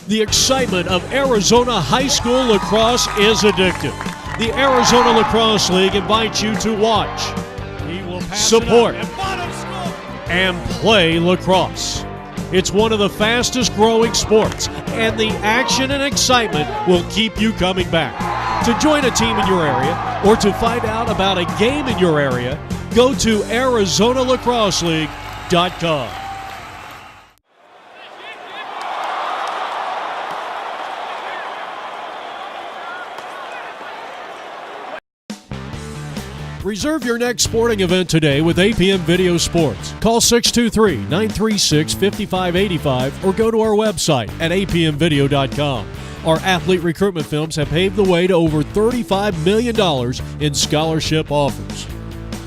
The excitement of Arizona high school lacrosse is addictive. The Arizona Lacrosse League invites you to watch, support, and play lacrosse. It's one of the fastest growing sports, and the action and excitement will keep you coming back. To join a team in your area or to find out about a game in your area, go to ArizonaLacrosseLeague.com. Reserve your next sporting event today with APM Video Sports. Call 623-936-5585 or go to our website at apmvideo.com. Our athlete recruitment films have paved the way to over $35 million in scholarship offers.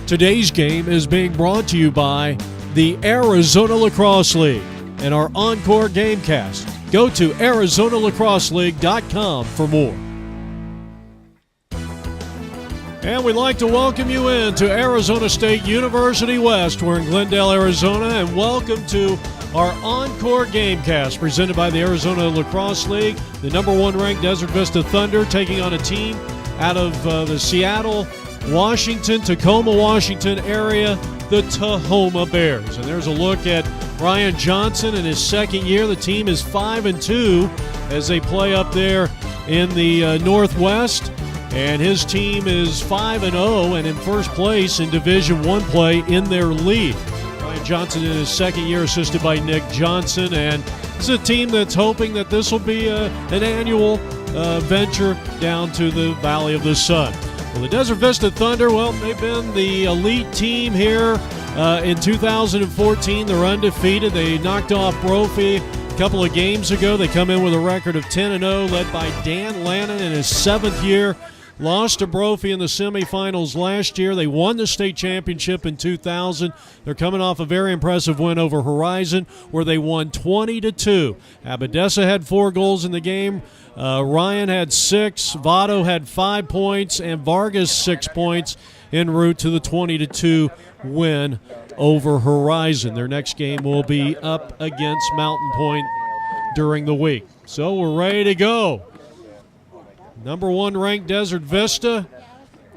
Today's game is being brought to you by the Arizona Lacrosse League and our ENCORE GAMECAST. Go to ArizonaLacrosseLeague.com for more. And we'd like to welcome you in to Arizona State University West. We're in Glendale, Arizona, and welcome to our ENCORE GameCast presented by the Arizona Lacrosse League. The number one ranked Desert Vista Thunder taking on a team out of the Seattle, Washington, Tacoma, Washington area, the Tahoma Bears. And there's a look at Ryan Johnson in his second year. The team is 5-2 as they play up there in the Northwest. And his team is 5-0 and in first place in Division I play in their league. Ryan Johnson in his second year, assisted by Nick Johnson. And it's a team that's hoping that this will be an annual venture down to the Valley of the Sun. Well, the Desert Vista Thunder, well, they've been the elite team here in 2014. They're undefeated. They knocked off Brophy a couple of games ago. They come in with a record of 10-0, led by Dan Lannon in his seventh year. Lost to Brophy in the semifinals last year. They won the state championship in 2000. They're coming off a very impressive win over Horizon, where they won 20-2. Abadessa had 4 goals in the game. Ryan had 6. Votto had 5 points, and Vargas 6 points en route to the 20-2 win over Horizon. Their next game will be up against Mountain Point during the week. So we're ready to go. Number one ranked Desert Vista,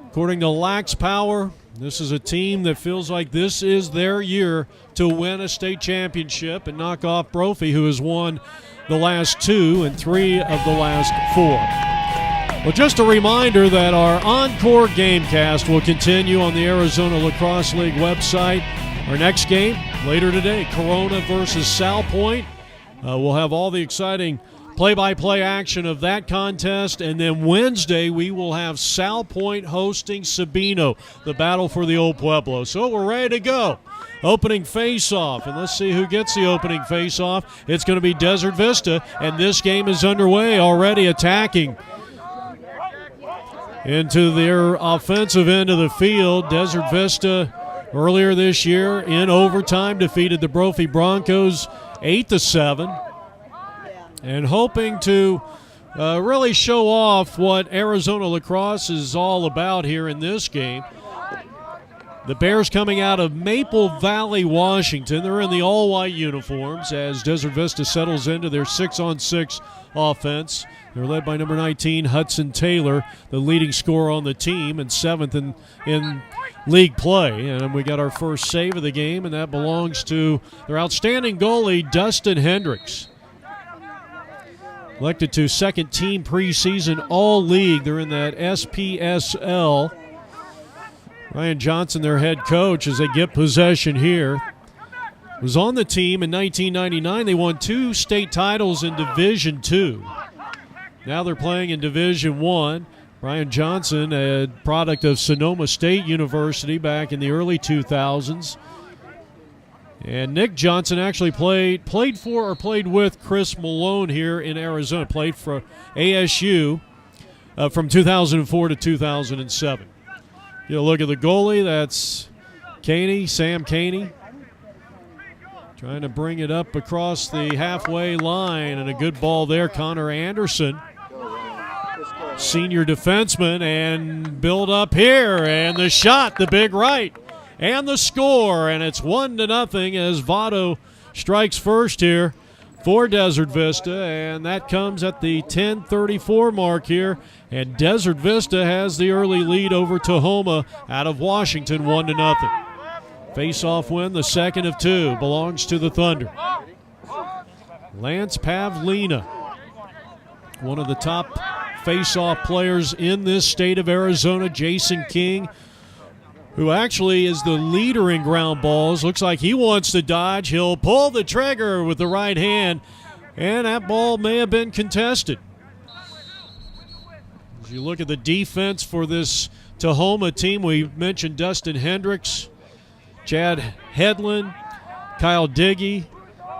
according to Lax Power. This is a team that feels like this is their year to win a state championship and knock off Brophy, who has won the last 2 and 3 of the last 4. Well, just a reminder that our ENCORE GameCast will continue on the Arizona Lacrosse League website. Our next game later today, Corona versus Sal Point. We'll have all the exciting play-by-play action of that contest, and then Wednesday we will have Sal Point hosting Sabino, the battle for the Old Pueblo. So we're ready to go. Opening face-off, and let's see who gets the opening face-off. It's going to be Desert Vista, and this game is underway, already attacking into their offensive end of the field. Desert Vista earlier this year in overtime defeated the Brophy Broncos 8-7. And hoping to really show off what Arizona lacrosse is all about here in this game. The Bears coming out of Maple Valley, Washington. They're in the all-white uniforms as Desert Vista settles into their 6-on-6 offense. They're led by number 19, Hudson Taylor, the leading scorer on the team and 7th in league play. And we got our first save of the game, and that belongs to their outstanding goalie, Dustin Hendricks. Elected to second team preseason all-league. They're in that SPSL. Ryan Johnson, their head coach, as they get possession here. Was on the team in 1999. They won 2 state titles in Division II. Now they're playing in Division I. Ryan Johnson, a product of Sonoma State University back in the early 2000s. And Nick Johnson actually played with Chris Malone here in Arizona. Played for ASU from 2004 to 2007. You look at the goalie, that's Sam Caney. Trying to bring it up across the halfway line, and a good ball there. Connor Anderson, senior defenseman, and build up here, and the shot, the big right. And the score, and it's 1-0 as Votto strikes first here for Desert Vista, and that comes at the 10:34 mark here. And Desert Vista has the early lead over TAHOMA out of Washington, 1-0. Face-off win, the second of two, belongs to the Thunder. Lance Pavlina, one of the top face-off players in this state of Arizona. Jason King, who actually is the leader in ground balls. Looks like he wants to dodge. He'll pull the trigger with the right hand, and that ball may have been contested. As you look at the defense for this TAHOMA team, we mentioned Dustin Hendricks, Chad Hedlund, Kyle Diggy,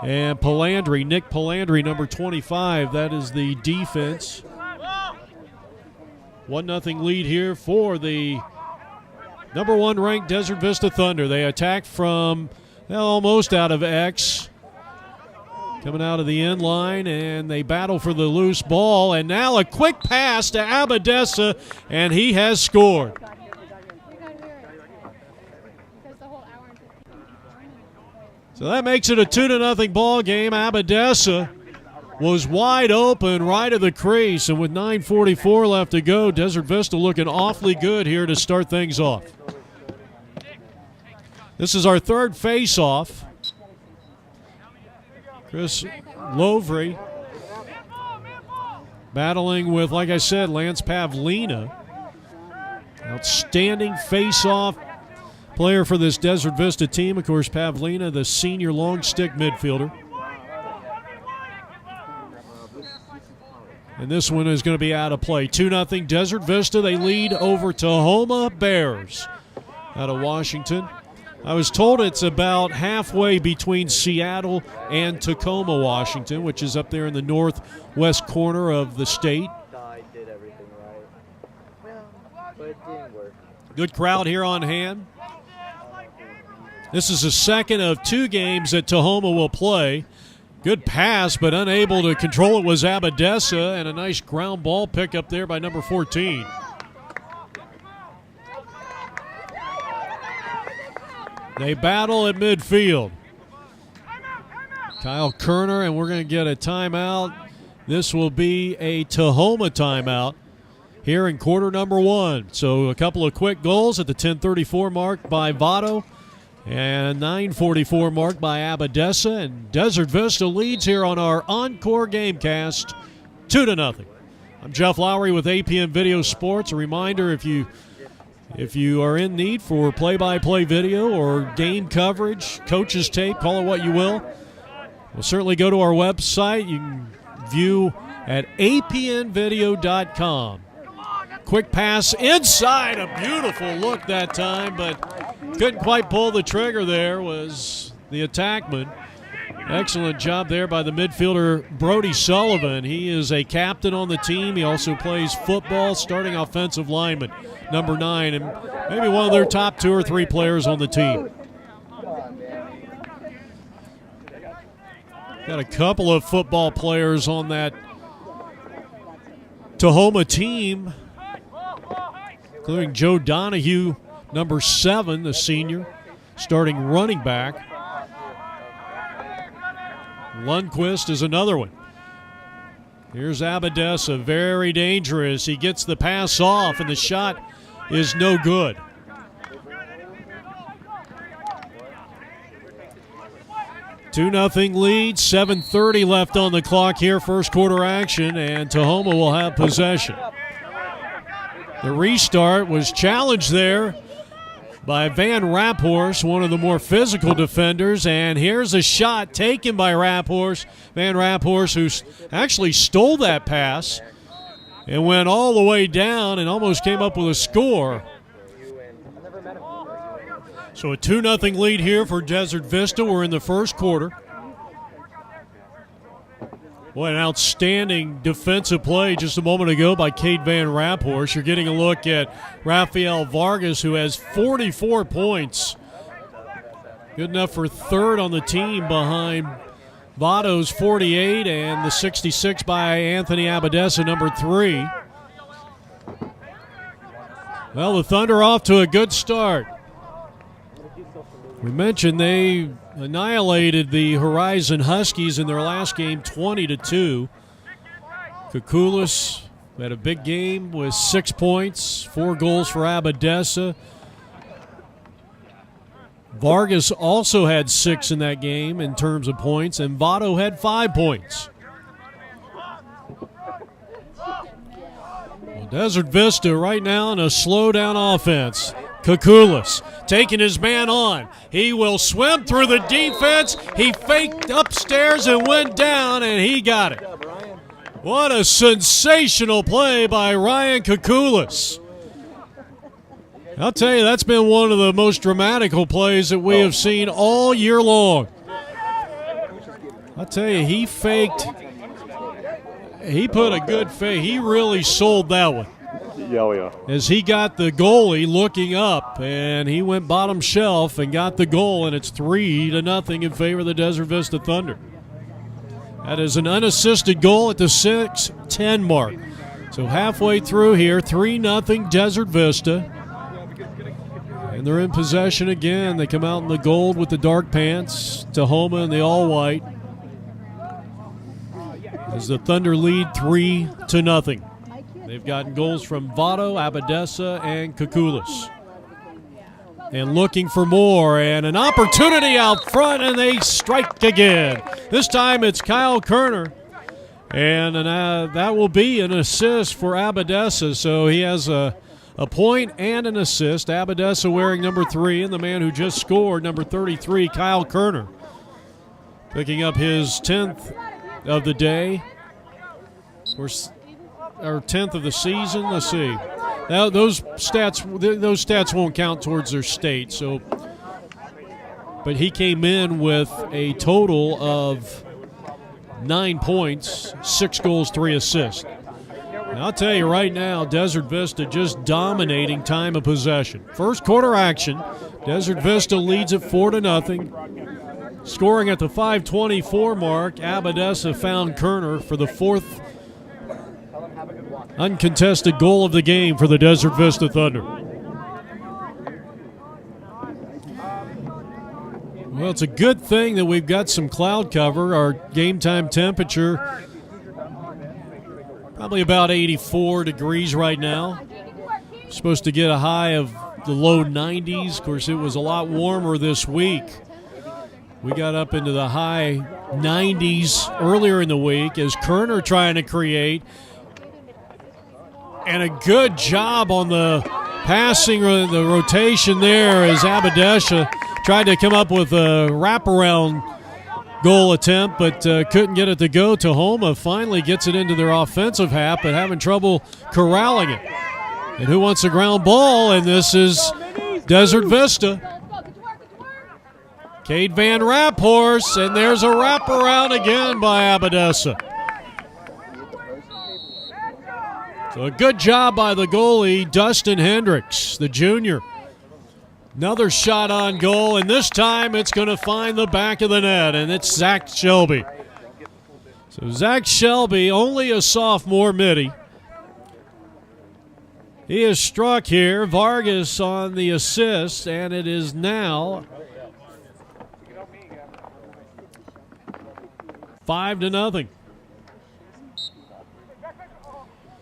and Palandri, Nick Palandri, number 25. That is the defense. 1-0 lead here for the number 1 ranked Desert Vista Thunder. They attack from almost out of X. Coming out of the end line, and they battle for the loose ball. And now a quick pass to Abadessa, and he has scored. So that makes it a 2-0 ball game. Abadessa was wide open right of the crease, and with 9:44 left to go, Desert Vista looking awfully good here to start things off. This is our third face-off. Chris Lovry battling with, like I said, Lance Pavlina. Outstanding face-off player for this Desert Vista team. Of course, Pavlina, the senior long stick midfielder. And this one is going to be out of play. 2-0 Desert Vista. They lead over TAHOMA Bears out of Washington. I was told it's about halfway between Seattle and Tacoma, Washington, which is up there in the northwest corner of the state. Good crowd here on hand. This is the second of 2 games that TAHOMA will play. Good pass, but unable to control it was Abadessa, and a nice ground ball pick up there by number 14. They battle at midfield. Kyle Kerner, and we're going to get a timeout. This will be a TAHOMA timeout here in quarter number 1. So a couple of quick goals at the 10:34 mark by Votto and 9:44 mark by Abadessa. And Desert Vista leads here on our Encore Gamecast 2-0. I'm Jeff Lowry with APM Video Sports. A reminder, if you are in need for play-by-play video or game coverage, coach's tape, call it what you will, we'll certainly go to our website. You can view at apnvideo.com. Quick pass inside, a beautiful look that time, but couldn't quite pull the trigger there was the attackman. Excellent job there by the midfielder Brody Sullivan. He is a captain on the team. He also plays football, starting offensive lineman, number 9, and maybe one of their top 2 or 3 players on the team. Got a couple of football players on that TAHOMA team, including Joe Donahue, number 7, the senior, starting running back. Lundquist is another one. Here's Abadessa, very dangerous. He gets the pass off, and the shot is no good. Two 2-0 lead, 7:30 left on the clock here, first quarter action, and TAHOMA will have possession. The restart was challenged there by Van Raphorst, one of the more physical defenders, and here's a shot taken by Raphorst. Van Raphorst, who actually stole that pass and went all the way down and almost came up with a score. So a 2-0 lead here for Desert Vista. We're in the first quarter. Boy, an outstanding defensive play just a moment ago by Cade Van Raphorst. You're getting a look at Rafael Vargas, who has 44 points. Good enough for third on the team behind Votto's 48 and the 66 by Anthony Abadessa, number 3. Well, the Thunder off to a good start. We mentioned they annihilated the Horizon Huskies in their last game 20-2. Kukulis had a big game with 6 points, 4 goals for Abadessa. Vargas also had 6 in that game in terms of points, and Votto had 5 points. Well, Desert Vista right now in a slow-down offense. Kukulis taking his man on. He will swim through the defense. He faked upstairs and went down, and he got it. What a sensational play by Ryan Kukulis. I'll tell you, that's been one of the most dramatical plays that we have seen all year long. I'll tell you, he faked. He put a good fake. He really sold that one. Yeah. As he got the goalie looking up, and he went bottom shelf and got the goal, and it's 3-0 in favor of the Desert Vista Thunder. That is an unassisted goal at the 6:10 mark. So halfway through here, 3-0 Desert Vista. And they're in possession again. They come out in the gold with the dark pants, TAHOMA in the all-white. As the Thunder lead 3-0. They've gotten goals from Votto, Abadessa, and Kukulis. And looking for more, and an opportunity out front, and they strike again. This time it's Kyle Kerner, and that will be an assist for Abadessa. So he has a point and an assist. Abadessa wearing number 3, and the man who just scored, number 33, Kyle Kerner, picking up his 10th of the day, or 10th of the season. Let's see. Now those stats won't count towards their state. So, but he came in with a total of 9 points, 6 goals, 3 assists. And I'll tell you right now, Desert Vista just dominating time of possession. First quarter action, Desert Vista leads it 4-0. Scoring at the 5:24 mark, Abadessa found Kerner for the 4th uncontested goal of the game for the Desert Vista Thunder. Well, it's a good thing that we've got some cloud cover. Our game time temperature probably about 84 degrees right now. Supposed to get a high of the low 90s. Of course, it was a lot warmer this week. We got up into the high 90s earlier in the week as Kerner trying to create. And a good job on the passing, the rotation there as Abadessa tried to come up with a wraparound goal attempt, but couldn't get it to go. TAHOMA finally gets it into their offensive half, but having trouble corralling it. And who wants a ground ball? And this is Desert Vista. Cade Van Raphorst, and there's a wraparound again by Abadessa. So a good job by the goalie, Dustin Hendricks, the junior. Another shot on goal, and this time it's going to find the back of the net, and it's Zach Shelby. So Zach Shelby, only a sophomore midi. He is struck here. Vargas on the assist, and it is now 5-0.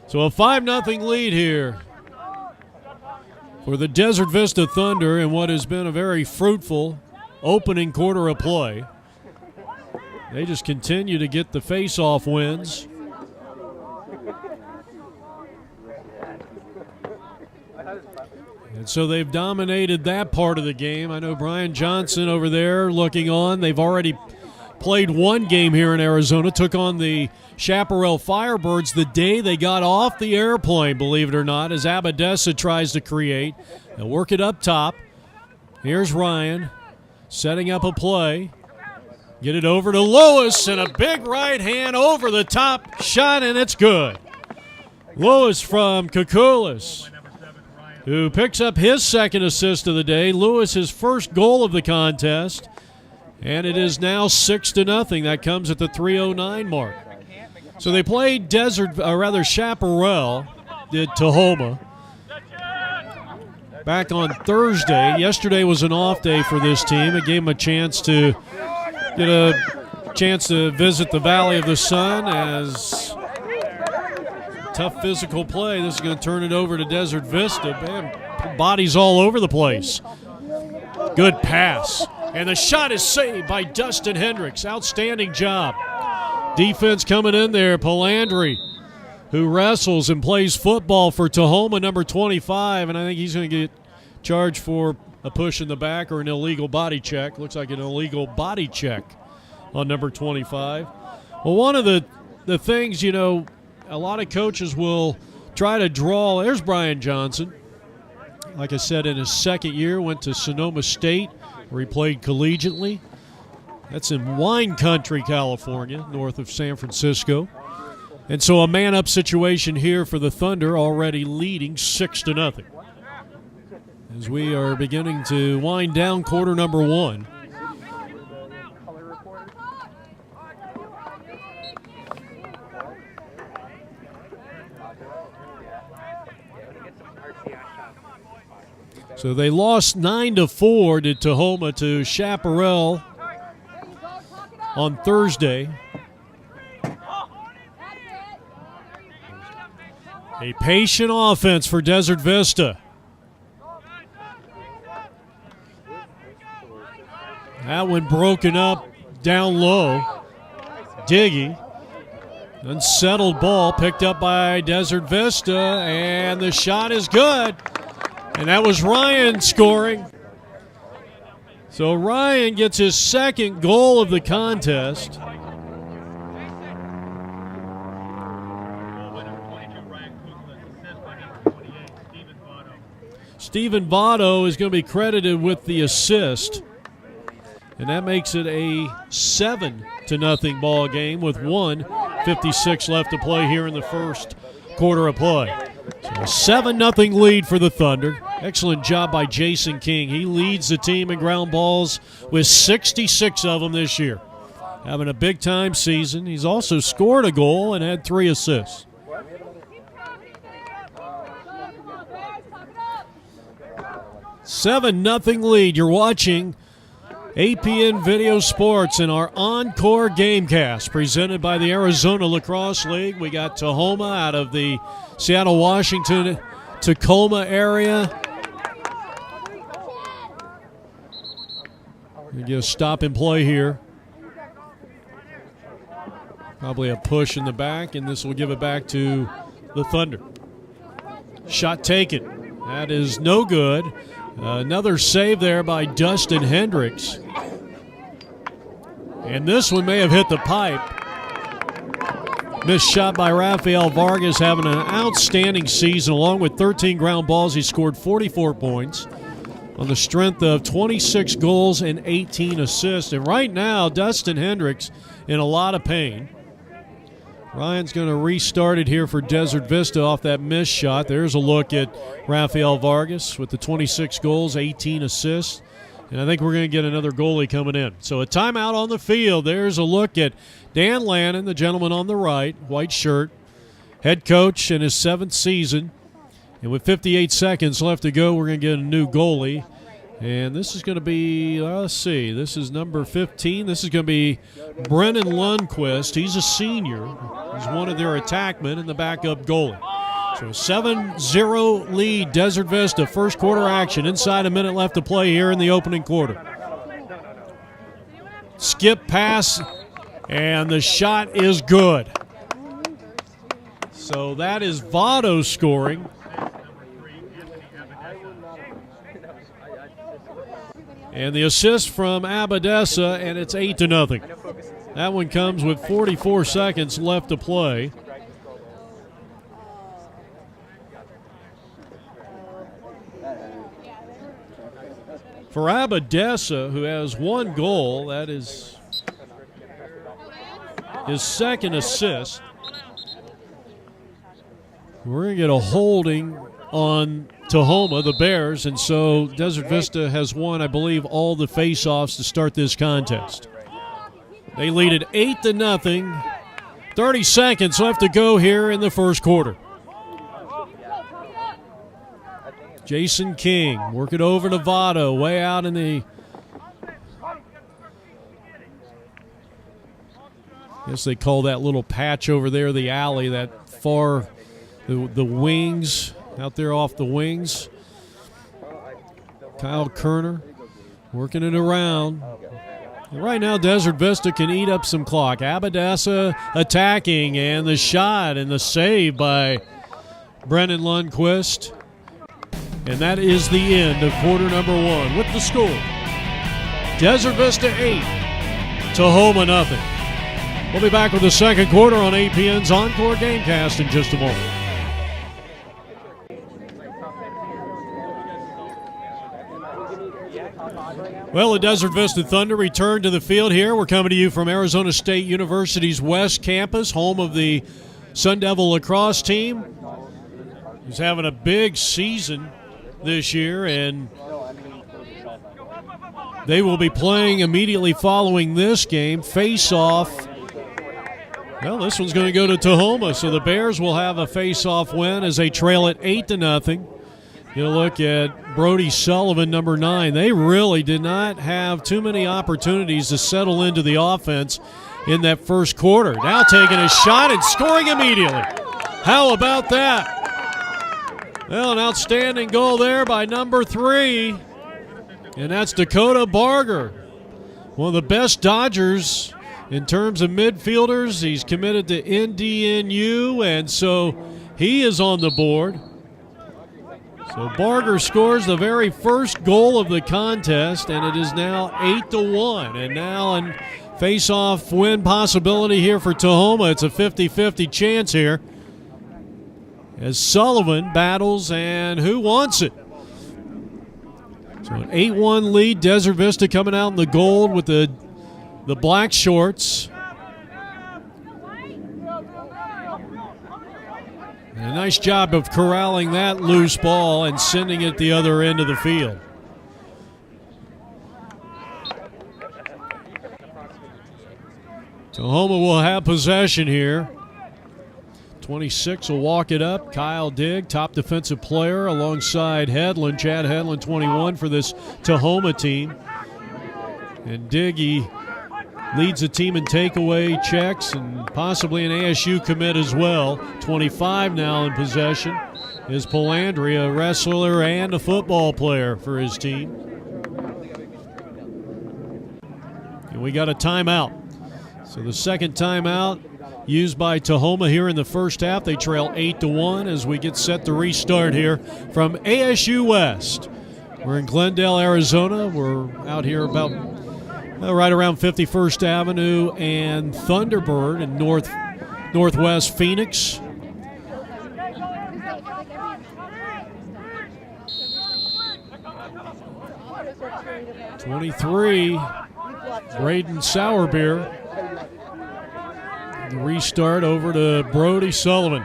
So a 5-0 lead here for the Desert Vista Thunder in what has been a very fruitful opening quarter of play. They just continue to get the face-off wins. And so they've dominated that part of the game. I know Brian Johnson over there looking on. They've already played one game here in Arizona, took on the Chaparral Firebirds the day they got off the airplane, believe it or not, as Abadessa tries to create. They'll work it up top. Here's Ryan setting up a play. Get it over to Lewis, and a big right hand over the top shot, and it's good. Lewis from Kukulis, who picks up his second assist of the day. Lewis, his first goal of the contest. And it is now 6-0. That comes at the 3:09 mark. So they played Chaparral, did TAHOMA. back on Thursday. Yesterday was an off day for this team. It gave them a chance to visit the Valley of the Sun as tough physical play. This is going to turn it over to Desert Vista. Man, bodies all over the place. Good pass. And the shot is saved by Dustin Hendricks. Outstanding job. Defense coming in there. Palandri, who wrestles and plays football for TAHOMA, number 25, and I think he's going to get charged for a push in the back or an illegal body check. Looks like an illegal body check on number 25. Well, one of the things, a lot of coaches will try to draw. There's Brian Johnson. Like I said, in his second year, went to Sonoma State, where he played collegiately. That's in Wine Country, California, north of San Francisco. And so a man-up situation here for the Thunder, already leading 6-0. As we are beginning to wind down quarter number one. So they lost 9-4 to TAHOMA to Chaparral on Thursday. A patient offense for Desert Vista. That one broken up down low. Diggy. Unsettled ball picked up by Desert Vista, and the shot is good. And that was Ryan scoring. So Ryan gets his second goal of the contest. Stephen Votto is going to be credited with the assist. And that makes it a 7-0 ball game with 1:56 left to play here in the first quarter of play. So a 7-0 lead for the Thunder. Excellent job by Jason King. He leads the team in ground balls with 66 of them this year. Having a big-time season. He's also scored a goal and had 3 assists. $7-0 lead. You're watching APN Video Sports in our Encore Gamecast presented by the Arizona Lacrosse League. We got TAHOMA out of the Seattle, Washington, Tacoma area. We get a stop and play here. Probably a push in the back, and this will give it back to the Thunder. Shot taken. That is no good. Another save there by Dustin Hendricks. And this one may have hit the pipe. Missed shot by Rafael Vargas, having an outstanding season. Along with 13 ground balls, he scored 44 points on the strength of 26 goals and 18 assists. And right now, Dustin Hendricks in a lot of pain. Ryan's going to restart it here for Desert Vista off that missed shot. There's a look at Rafael Vargas with the 26 goals, 18 assists. And I think we're going to get another goalie coming in. So a timeout on the field. There's a look at Dan Lannon, the gentleman on the right, white shirt, head coach in his 7th season. And with 58 seconds left to go, we're going to get a new goalie. And this is going to be, let's see, this is number 15. This is going to be Brennan Lundquist. He's a senior. He's one of their attackmen and the backup goalie. So a 7-0 lead, Desert Vista. First quarter action. Inside a minute left to play here in the opening quarter. Skip pass, and the shot is good. So that is Votto scoring. And the assist from Abadessa, and it's 8-0. That one comes with 44 seconds left to play. For Abadessa, who has 1 goal, that is his 2nd assist. We're going to get a holding on TAHOMA, the Bears, and so Desert Vista has won, I believe, all the face-offs to start this contest. They lead it 8-0. 30 seconds left to go here in the first quarter. Jason King, work it over to Votto, way out in the, I guess they call that little patch over there the alley, that far, the wings, out there off the wings. Kyle Kerner working it around. And right now, Desert Vista can eat up some clock. Abadessa attacking, and the shot and the save by Brennan Lundquist. And that is the end of quarter number one with the score. Desert Vista 8, Tahoma nothing. We'll be back with the second quarter on APN's Encore Gamecast in just a moment. Well, the Desert Vista Thunder return to the field here. We're coming to you from Arizona State University's West Campus, home of the Sun Devil lacrosse team, who's having a big season this year, and they will be playing immediately following this game, face-off. Well, this one's going to go to Tahoma, so the Bears will have a face-off win as they trail it 8-0. You look at Brody Sullivan, number 9. They really did not have too many opportunities to settle into the offense in that first quarter. Now taking a shot and scoring immediately. How about that? Well, an outstanding goal there by number 3, and that's Dakota Barger, one of the best Dodgers in terms of midfielders. He's committed to NDNU, and so he is on the board. So Barger scores the very first goal of the contest, and it is now 8-1. And now a face-off win possibility here for Tahoma. It's a 50-50 chance here as Sullivan battles, and who wants it? So an 8-1 lead. Desert Vista coming out in the gold with the black shorts. And a nice job of corralling that loose ball and sending it the other end of the field. Tahoma will have possession here. 26 will walk it up. Kyle Digg, top defensive player, alongside Hedlund. Chad Hedlund, 21 for this Tahoma team. And Diggy leads the team in takeaway checks and possibly an ASU commit as well. 25 now in possession is Palandri, a wrestler and a football player for his team. And we got a timeout. So the second timeout used by Tahoma here in the first half. They trail 8-1 as we get set to restart here from ASU West. We're in Glendale, Arizona. We're out here about right around 51st Avenue and Thunderbird in northwest Phoenix. #23, Braden Sourbeer. The restart over to Brody Sullivan.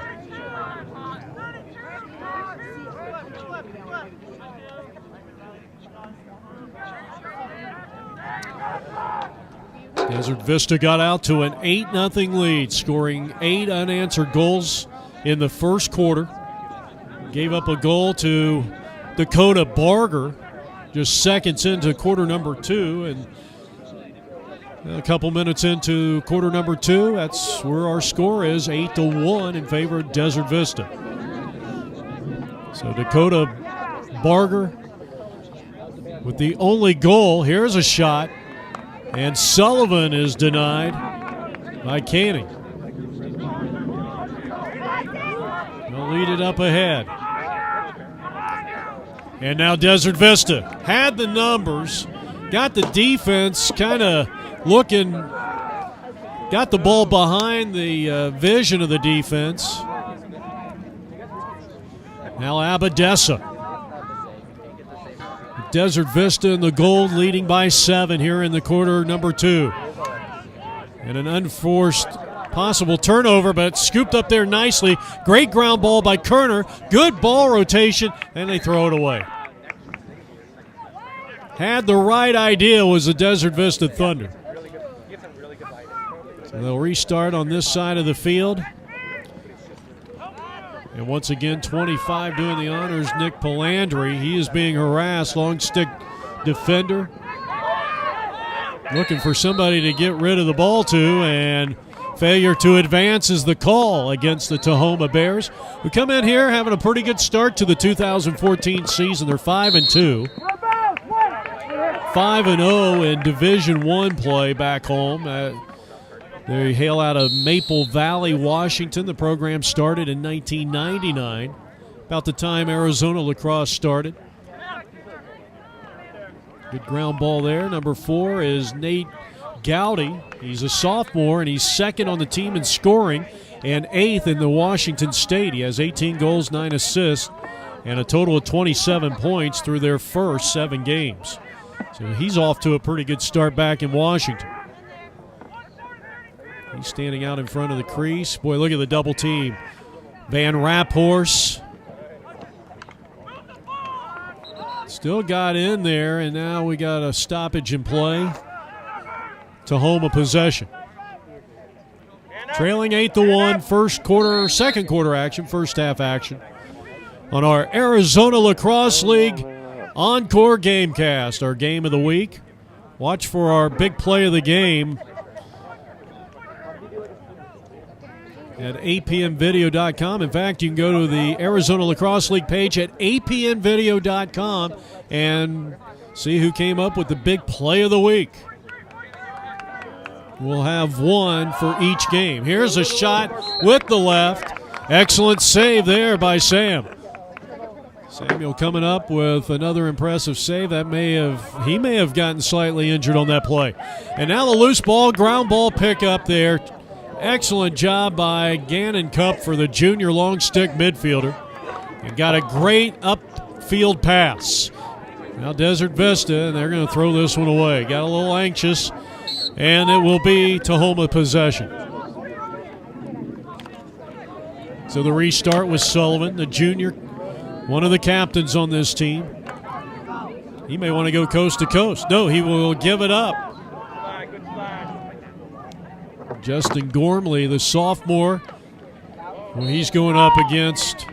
Desert Vista got out to an 8-0 lead, scoring 8 unanswered goals in the first quarter. Gave up a goal to Dakota Barger just seconds into quarter number 2, and a couple minutes into quarter number 2, that's where our score is, 8-1 in favor of Desert Vista. So Dakota Barger with the only goal. Here's a shot, and Sullivan is denied by Canning. They'll lead it up ahead. And now Desert Vista had the numbers, got the defense kind of looking, got the ball behind the vision of the defense. Now Abadessa. Desert Vista in the gold, leading by 7 here in the quarter number 2. And an unforced possible turnover, but scooped up there nicely. Great ground ball by Kerner. Good ball rotation, and they throw it away. Had the right idea, was the Desert Vista Thunder. So they'll restart on this side of the field. And once again, 25 doing the honors, Nick Palandri. He is being harassed, long stick defender. Looking for somebody to get rid of the ball to, and failure to advance is the call against the Tahoma Bears, who come in here having a pretty good start to the 2014 season. They're 5-2. 5-0 in Division I play back home. They hail out of Maple Valley, Washington. The program started in 1999, about the time Arizona lacrosse started. Good ground ball there. Number 4 is Nate Gowdy. He's a sophomore, and he's second on the team in scoring and 8th in the Washington State. He has 18 goals, 9 assists, and a total of 27 points through their first 7 games. So he's off to a pretty good start back in Washington. He's standing out in front of the crease. Boy, look at the double team. Van Raphorst still got in there, and now we got a stoppage in play. Tahoma possession. Trailing 8-1, second quarter action, first half action on our Arizona Lacrosse League Encore Gamecast, our game of the week. Watch for our big play of the game at apnvideo.com. In fact, you can go to the Arizona Lacrosse League page at apnvideo.com and see who came up with the big play of the week. We'll have one for each game. Here's a shot with the left. Excellent save there by Sam. Samuel coming up with another impressive save. He may have gotten slightly injured on that play. And now the loose ball, ground ball pickup there. Excellent job by Gannon Cup for the junior long stick midfielder. And got a great upfield pass. Now Desert Vista, and they're going to throw this one away. Got a little anxious, and it will be Tahoma possession. So the restart was Sullivan, the junior, one of the captains on this team. He may want to go coast to coast. No, he will give it up. Justin Gormley, the sophomore, well, he's going up against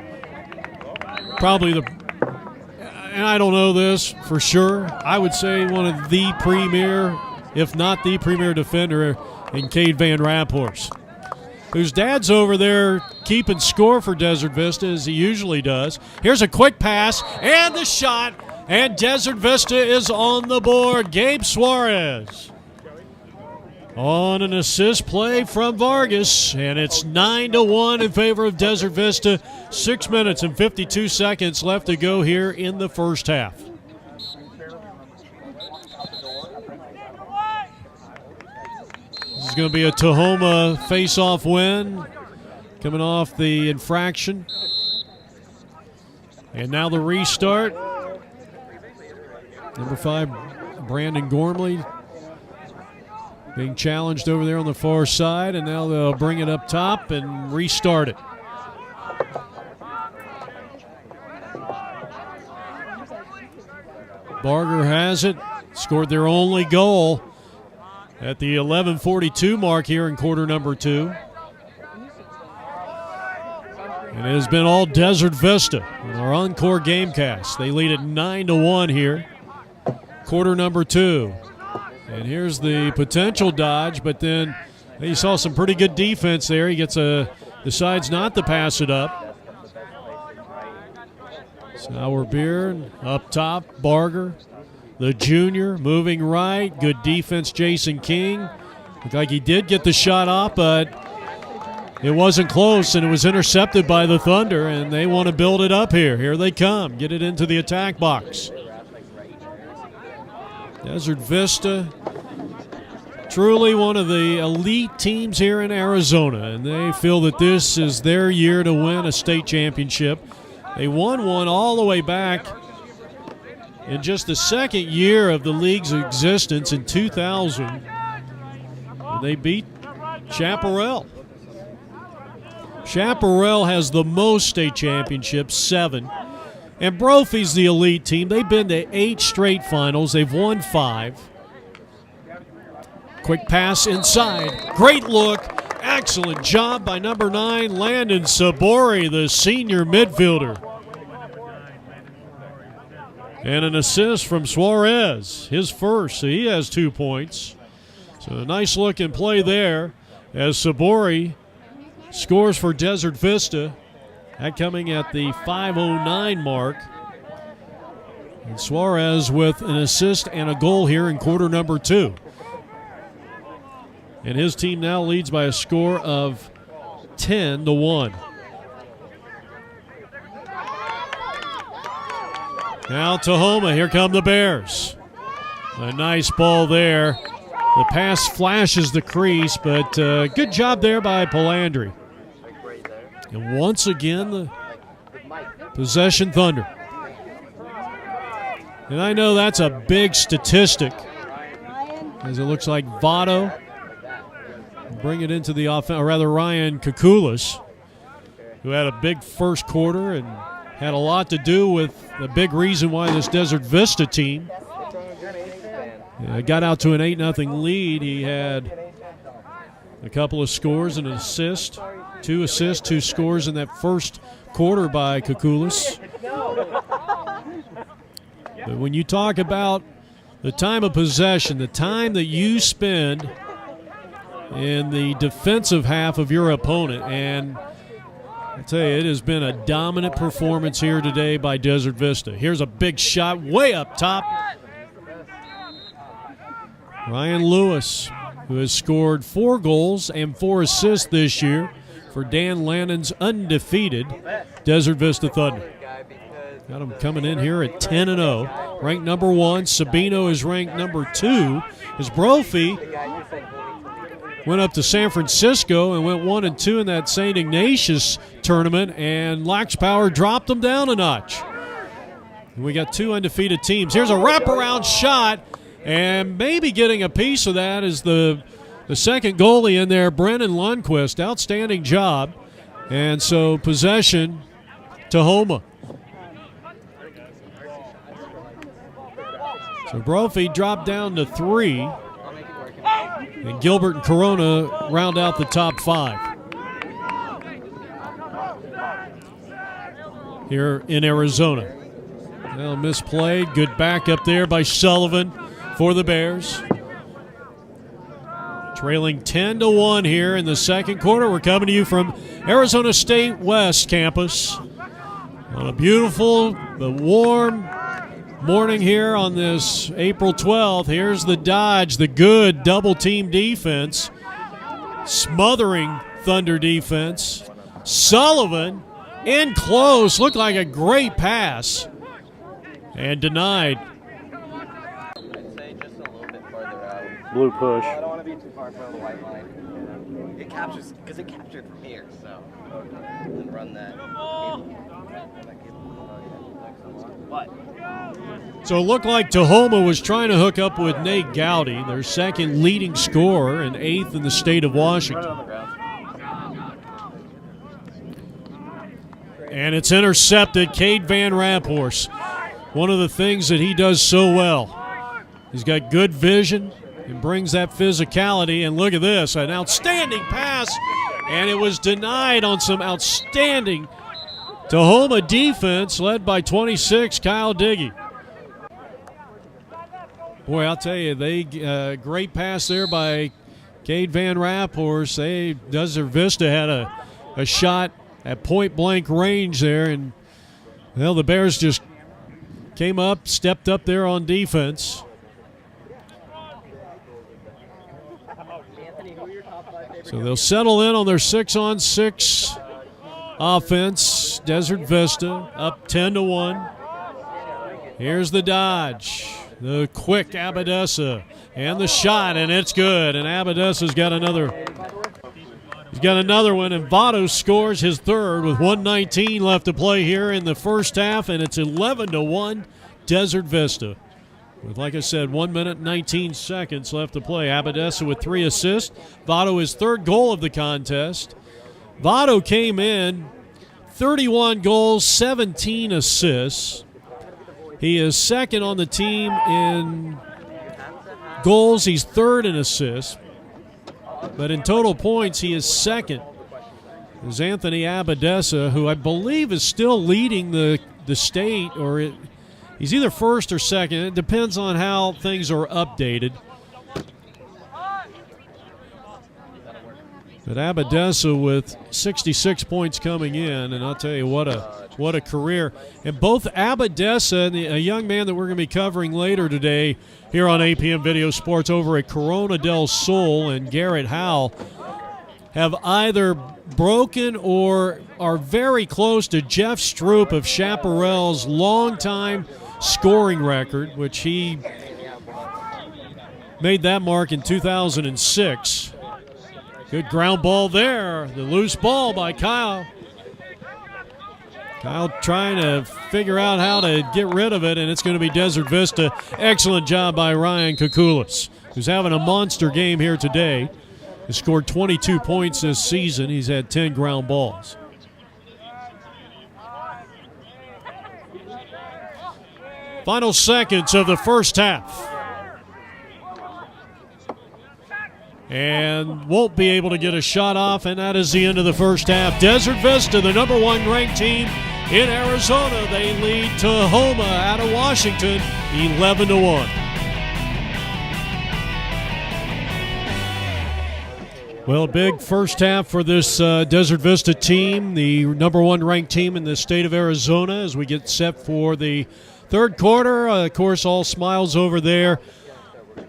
probably and I don't know this for sure, I would say one of the premier, if not the premier defender in Cade Van Raphorst, whose dad's over there keeping score for Desert Vista as he usually does. Here's a quick pass and the shot, and Desert Vista is on the board. Gabe Suarez on an assist play from Vargas, and it's 9-1 in favor of Desert Vista. 6 minutes and 52 seconds left to go here in the first half. This is going to be a Tahoma face-off win, coming off the infraction. And now the restart. Number 5, Brandon Gormley, being challenged over there on the far side, and now they'll bring it up top and restart it. Barger has it, scored their only goal at the 11:42 mark here in quarter number 2. And it has been all Desert Vista in our Encore Gamecast. They lead it 9-1 here, quarter number 2. And here's the potential dodge, but then you saw some pretty good defense there. He decides not to pass it up. Sauerbier up top, Barger, the junior, moving right. Good defense, Jason King. Looked like he did get the shot off, but it wasn't close, and it was intercepted by the Thunder, and they want to build it up here. Here they come. Get it into the attack box. Desert Vista, truly one of the elite teams here in Arizona, and they feel that this is their year to win a state championship. They won one all the way back in just the second year of the league's existence in 2000. They beat Chaparral. Chaparral has the most state championships, 7. And Brophy's the elite team. They've been to 8 straight finals. They've won 5. Quick pass inside. Great look. Excellent job by number 9, Landon Sabori, the senior midfielder. And an assist from Suarez, his first, so he has 2 points. So a nice looking play there as Sabori scores for Desert Vista. That coming at the 5:09 mark. And Suarez with an assist and a goal here in quarter number 2. And his team now leads by a score of 10-1. Now TAHOMA, here come the Bears. A nice ball there. The pass flashes the crease, but good job there by Palandri. And once again, the possession Thunder. And I know that's a big statistic, as it looks like Votto bring it into the offense, or rather Ryan Kukulis, who had a big first quarter and had a lot to do with the big reason why this Desert Vista team got out to an 8-0 lead. He had a couple of scores and an assist. 2 assists, 2 scores in that first quarter by Kukulis. But when you talk about the time of possession, the time that you spend in the defensive half of your opponent, and I tell you, it has been a dominant performance here today by Desert Vista. Here's a big shot way up top. Ryan Lewis, who has scored 4 goals and 4 assists this year for Dan Lannon's undefeated Desert Vista Thunder. Got him coming in here at 10-0, ranked number 1. Sabino is ranked number 2. As Brophy went up to San Francisco and went 1-2 in that St. Ignatius tournament, and Lax Power dropped them down a notch. We got 2 undefeated teams. Here's a wraparound shot, and maybe getting a piece of that is the second goalie in there, Brennan Lundquist. Outstanding job. And so possession, TAHOMA. So Brophy dropped down to 3. And Gilbert and Corona round out the top 5 here in Arizona. Well, misplayed. Good backup there by Sullivan for the Bears. Trailing 10-1 here in the second quarter. We're coming to you from Arizona State West campus on a beautiful but warm morning here on this April 12th. Here's the Dodge, the good double-team defense, smothering Thunder defense. Sullivan in close, looked like a great pass, and denied. I'd say just a little bit farther out. Blue push. I don't want to be too far from the white line. It captures, because it captured from here, so. And run that. What? So it looked like TAHOMA was trying to hook up with Nate Gowdy, their second leading scorer and 8th in the state of Washington. And it's intercepted. Cade Van Raphorst. One of the things that he does so well. He's got good vision and brings that physicality. And look at this, an outstanding pass. And it was denied on some outstanding TAHOMA defense led by 26, Kyle Diggy. Boy, I'll tell you, they great pass there by Cade Van Raphorst. Desert Vista had a shot at point-blank range there, and well, the Bears just came up, stepped up there on defense. So they'll settle in on their 6-on-6 offense. Desert Vista up 10-1. Here's the Dodge. The quick Abadessa and the shot, and it's good. And Abadessa's got another. He's got another one, and Votto scores his third with 1:19 left to play here in the first half, and it's 11-1 Desert Vista. With, like I said, 1 minute and 19 seconds left to play. Abadessa with 3 assists. Votto his third goal of the contest. Votto came in 31 goals, 17 assists. He is second on the team in goals. He's third in assists. but in total points, he is second. There's Anthony Abadessa, who I believe is still leading the state, he's either first or second. It depends on how things are updated. But Abadessa with 66 points coming in, and I'll tell you what a career. And both Abadessa and a young man that we're going to be covering later today here on APM Video Sports over at Corona del Sol, and Garrett Howell, have either broken or are very close to Jeff Stroop of Chaparral's longtime scoring record, which he made that mark in 2006. Good ground ball there. The loose ball by Kyle. Kyle trying to figure out how to get rid of it, and it's going to be Desert Vista. Excellent job by Ryan Kukulis, who's having a monster game here today. He scored 22 points this season. He's had 10 ground balls. Final seconds of the first half. And won't be able to get a shot off, and that is the end of the first half. Desert Vista, the number 1 ranked team in Arizona, they lead Tahoma out of Washington 11-1. Well, big first half for this Desert Vista team, the number 1 ranked team in the state of Arizona, as we get set for the third quarter. Of course, all smiles over there.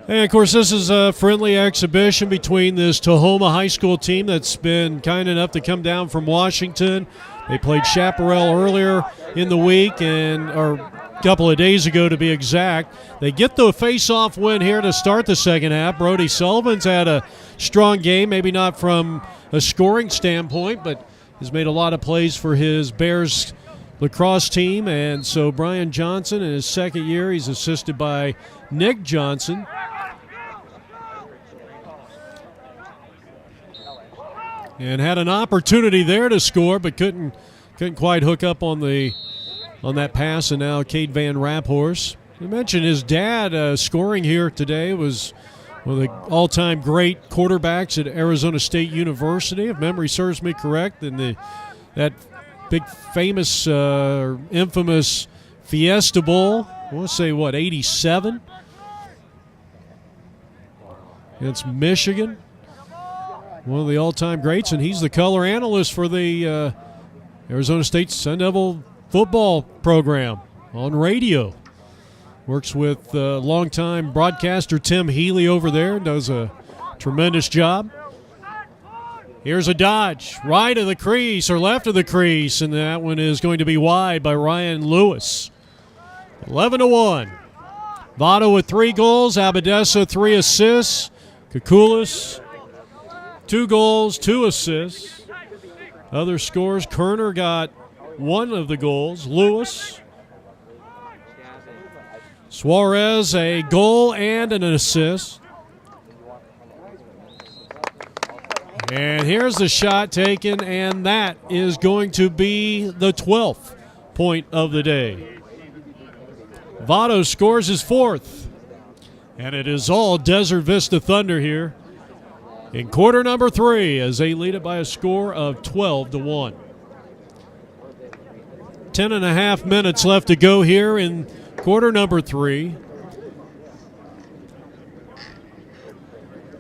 And, of course, this is a friendly exhibition between this Tahoma High School team that's been kind enough to come down from Washington. They played Chaparral earlier in the week, or a couple of days ago to be exact. They get the face-off win here to start the second half. Brody Sullivan's had a strong game, maybe not from a scoring standpoint, but has made a lot of plays for his Bears lacrosse team. And so Brian Johnson, in his second year, he's assisted by Nick Johnson. And had an opportunity there to score, but couldn't quite hook up on that pass. And now Cade Van Raphorst. I mentioned his dad scoring here today, was one of the all-time great quarterbacks at Arizona State University, if memory serves me correct. And that big famous infamous Fiesta Bowl, I want to say, 87? Against Michigan. One of the all-time greats, and he's the color analyst for the Arizona State Sun Devil football program on radio. Works with longtime broadcaster Tim Healy over there, does a tremendous job. Here's a dodge, right of the crease or left of the crease, and that one is going to be wide by Ryan Lewis. 11-1. Votto with 3 goals, Abadessa 3 assists, Kukulis 2 goals, 2 assists. Other scores, Kerner got 1 of the goals. Lewis. Suarez, a goal and an assist. And here's the shot taken, and that is going to be the 12th point of the day. Votto scores his 4th. And it is all Desert Vista Thunder here in quarter number 3, as they lead it by a score of 12-1. 10.5 minutes left to go here in quarter number 3.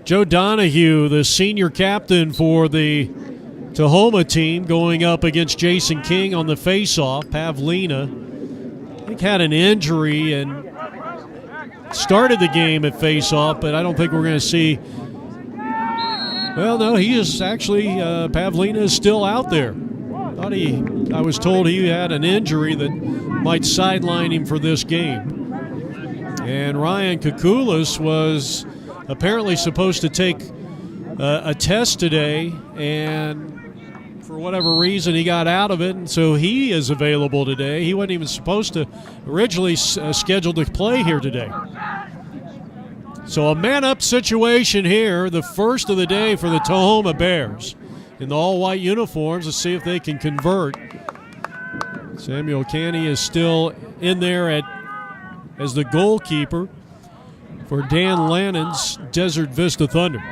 Joe Donahue, the senior captain for the Tahoma team, going up against Jason King on the face-off. Pavlina, I think, had an injury and started the game at face-off, but I don't think we're going to see. Well, no, he is actually, Pavlina is still out there. I was told he had an injury that might sideline him for this game. And Ryan Kukulis was apparently supposed to take a test today, and for whatever reason he got out of it, and so he is available today. He wasn't even supposed to originally scheduled to play here today. So a man-up situation here, the first of the day for the Tahoma Bears in the all-white uniforms. Let's see if they can convert. Samuel Canny is still in there as the goalkeeper for Dan Lannon's Desert Vista Thunder.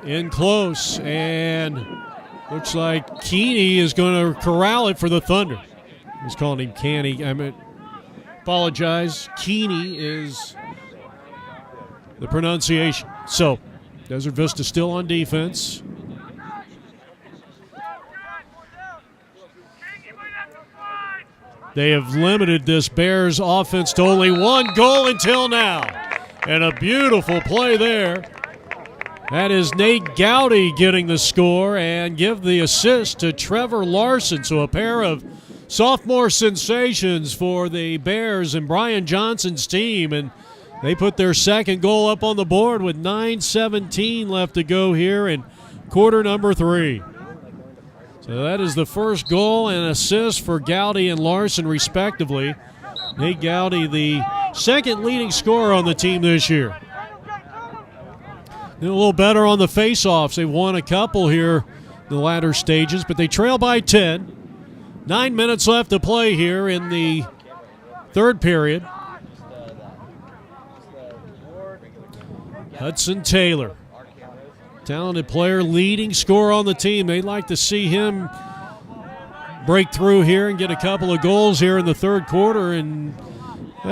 in close, and looks like Keeney is going to corral it for the Thunder. I was calling him Canny. Apologize. Keeney is the pronunciation. So, Desert Vista still on defense. They have limited this Bears offense to only one goal until now. And a beautiful play there. That is Nate Gowdy getting the score and give the assist to Trevor Larson. So a pair of sophomore sensations for the Bears and Brian Johnson's team. And they put their second goal up on the board with 9:17 left to go here in quarter number 3. So that is the first goal and assist for Gowdy and Larson, respectively. Nate Gowdy, the second leading scorer on the team this year. Doing a little better on the face-offs. They've won a couple here in the latter stages, but they trail by 10. 9 minutes left to play here in the third period. Hudson Taylor, talented player, leading scorer on the team. They'd like to see him break through here and get a couple of goals here in the third quarter and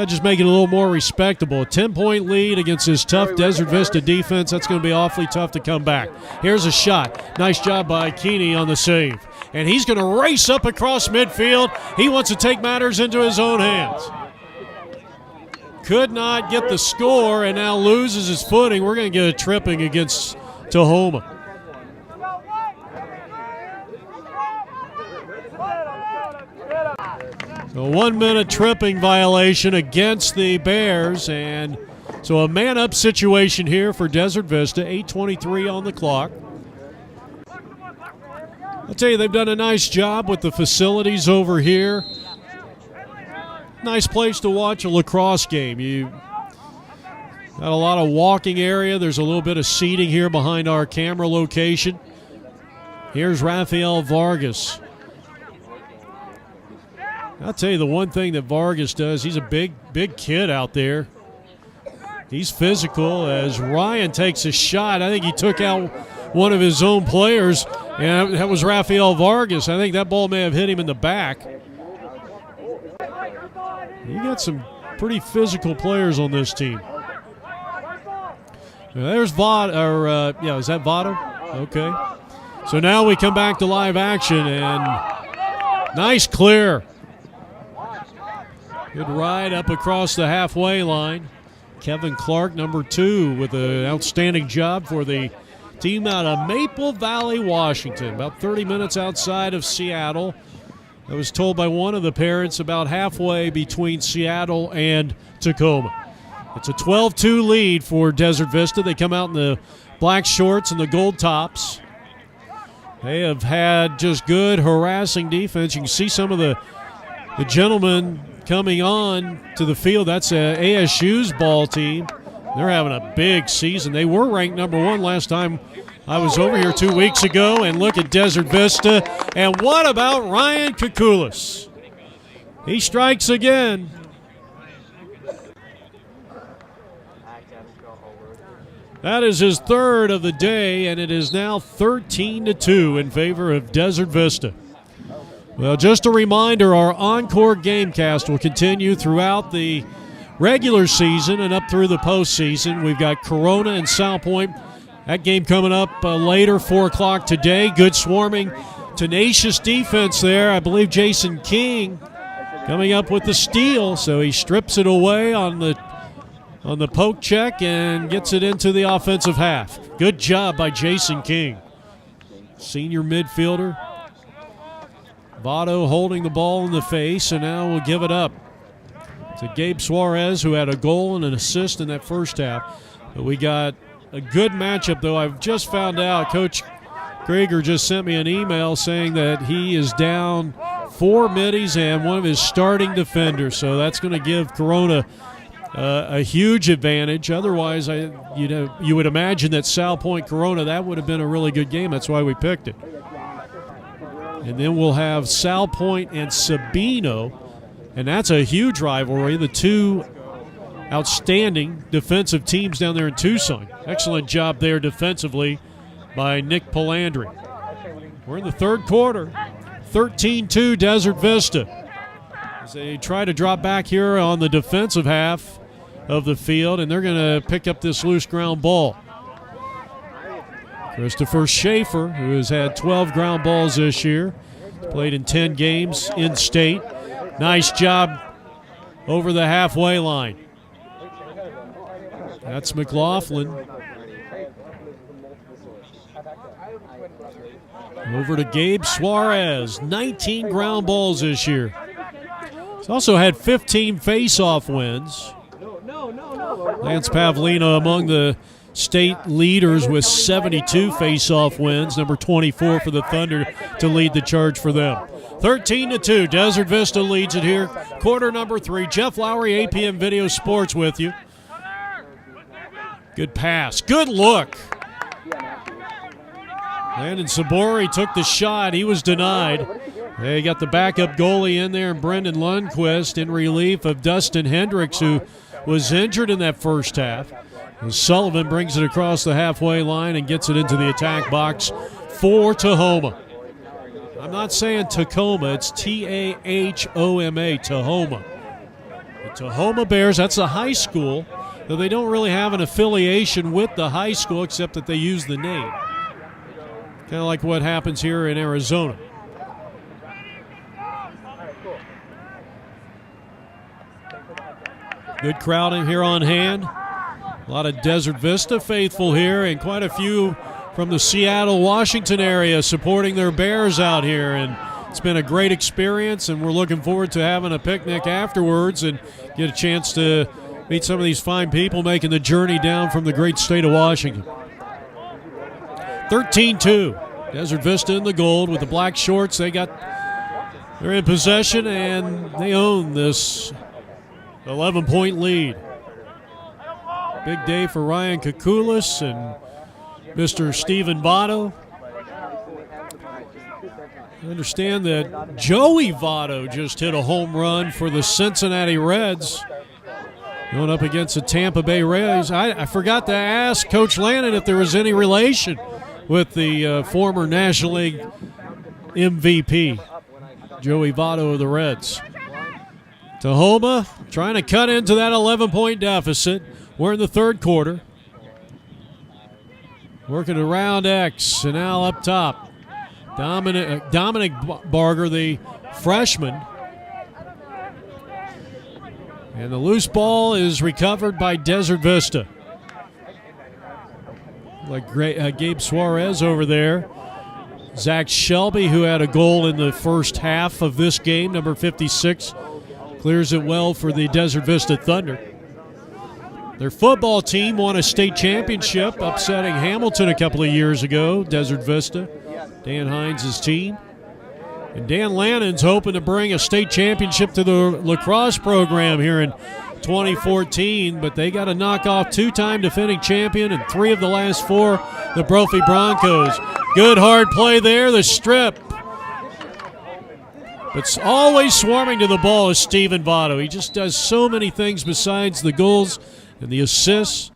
just make it a little more respectable. A 10-point lead against this tough Desert Vista defense. That's going to be awfully tough to come back. Here's a shot. Nice job by Keeney on the save. And he's going to race up across midfield. He wants to take matters into his own hands. Could not get the score and now loses his footing. We're going to get a tripping against TAHOMA. A 1 minute tripping violation against the Bears, and so a man-up situation here for Desert Vista. 8:23 on the clock. I'll tell you, they've done a nice job with the facilities over here. Nice place to watch a lacrosse game. You got a lot of walking area. There's a little bit of seating here behind our camera location. Here's Rafael Vargas. I'll tell you the one thing that Vargas does, he's a big kid out there. He's physical as Ryan takes a shot. I think he took out one of his own players, and that was Rafael Vargas. I think that ball may have hit him in the back. You got some pretty physical players on this team. There's Votto, is that Votto? Okay. So now we come back to live action, and nice clear. Good ride up across the halfway line. Kevin Clark, number 2, with an outstanding job for the team out of Maple Valley, Washington, about 30 minutes outside of Seattle. I was told by one of the parents about halfway between Seattle and Tacoma. It's a 12-2 lead for Desert Vista. They come out in the black shorts and the gold tops. They have had just good harassing defense. You can see some of the gentlemen coming on to the field. That's ASU's ball team. They're having a big season. They were ranked number 1 last time I was over here 2 weeks ago. And look at Desert Vista. And what about Ryan Kukulis? He strikes again. That is his third of the day, and it is now 13-2 in favor of Desert Vista. Well, just a reminder, our ENCORE GameCast will continue throughout the regular season and up through the postseason. We've got Corona and South Point. That game coming up later, 4 o'clock today. Good swarming, tenacious defense there. I believe Jason King coming up with the steal, so he strips it away on the poke check and gets it into the offensive half. Good job by Jason King, senior midfielder. Votto holding the ball in the face, and now we'll give it up to Gabe Suarez, who had a goal and an assist in that first half. But we got a good matchup, though. I've just found out Coach Krieger just sent me an email saying that he is down 4 middies and one of his starting defenders. So that's going to give Corona a huge advantage. Otherwise, you would imagine that South Point Corona, that would have been a really good game. That's why we picked it. And then we'll have South Point and Sabino, and that's a huge rivalry. The two outstanding defensive teams down there in Tucson. Excellent job there defensively by Nick Palandri. We're in the third quarter, 13-2 Desert Vista. As they try to drop back here on the defensive half of the field, and they're going to pick up this loose ground ball. Christopher Schaefer, who has had 12 ground balls this year, played in 10 games in state. Nice job over the halfway line. That's McLaughlin. Over to Gabe Suarez, 19 ground balls this year. He's also had 15 face-off wins. Lance Pavlina among the state leaders with 72 face-off wins, number 24 for the Thunder to lead the charge for them. 13-2, Desert Vista leads it here. Quarter number 3, Jeff Lowry, APM Video Sports with you. Good pass, good look. Landon Sabori took the shot. He was denied. They got the backup goalie in there, Brendan Lundquist, in relief of Dustin Hendricks, who was injured in that first half. And Sullivan brings it across the halfway line and gets it into the attack box for Tahoma. I'm not saying Tacoma, it's Tahoma, Tahoma. The Tahoma Bears, that's a high school, though they don't really have an affiliation with the high school except that they use the name. Kind of like what happens here in Arizona. Good crowd in here on hand. A lot of Desert Vista faithful here, and quite a few from the Seattle, Washington area supporting their Bears out here. And it's been a great experience, and we're looking forward to having a picnic afterwards and get a chance to meet some of these fine people making the journey down from the great state of Washington. 13-2. Desert Vista in the gold with the black shorts. They're in possession, and they own this 11-point lead. Big day for Ryan Kakulis and Mr. Stephen Votto. I understand that Joey Votto just hit a home run for the Cincinnati Reds, going up against the Tampa Bay Rays. I forgot to ask Coach Lannon if there was any relation with the former National League MVP, Joey Votto of the Reds. Tahoma trying to cut into that 11-point deficit. We're in the third quarter. Working around X, and now up top. Dominic Barger, the freshman. And the loose ball is recovered by Desert Vista. Like Gabe Suarez over there. Zach Shelby, who had a goal in the first half of this game, number 56, clears it well for the Desert Vista Thunder. Their football team won a state championship, upsetting Hamilton a couple of years ago, Desert Vista, Dan Hines' team. And Dan Lannon's hoping to bring a state championship to the lacrosse program here in 2014, but they got to knock off two-time defending champion and 3 of the last 4, the Brophy Broncos. Good hard play there, the strip. But always swarming to the ball is Stephen Votto. He just does so many things besides the goals and the assists.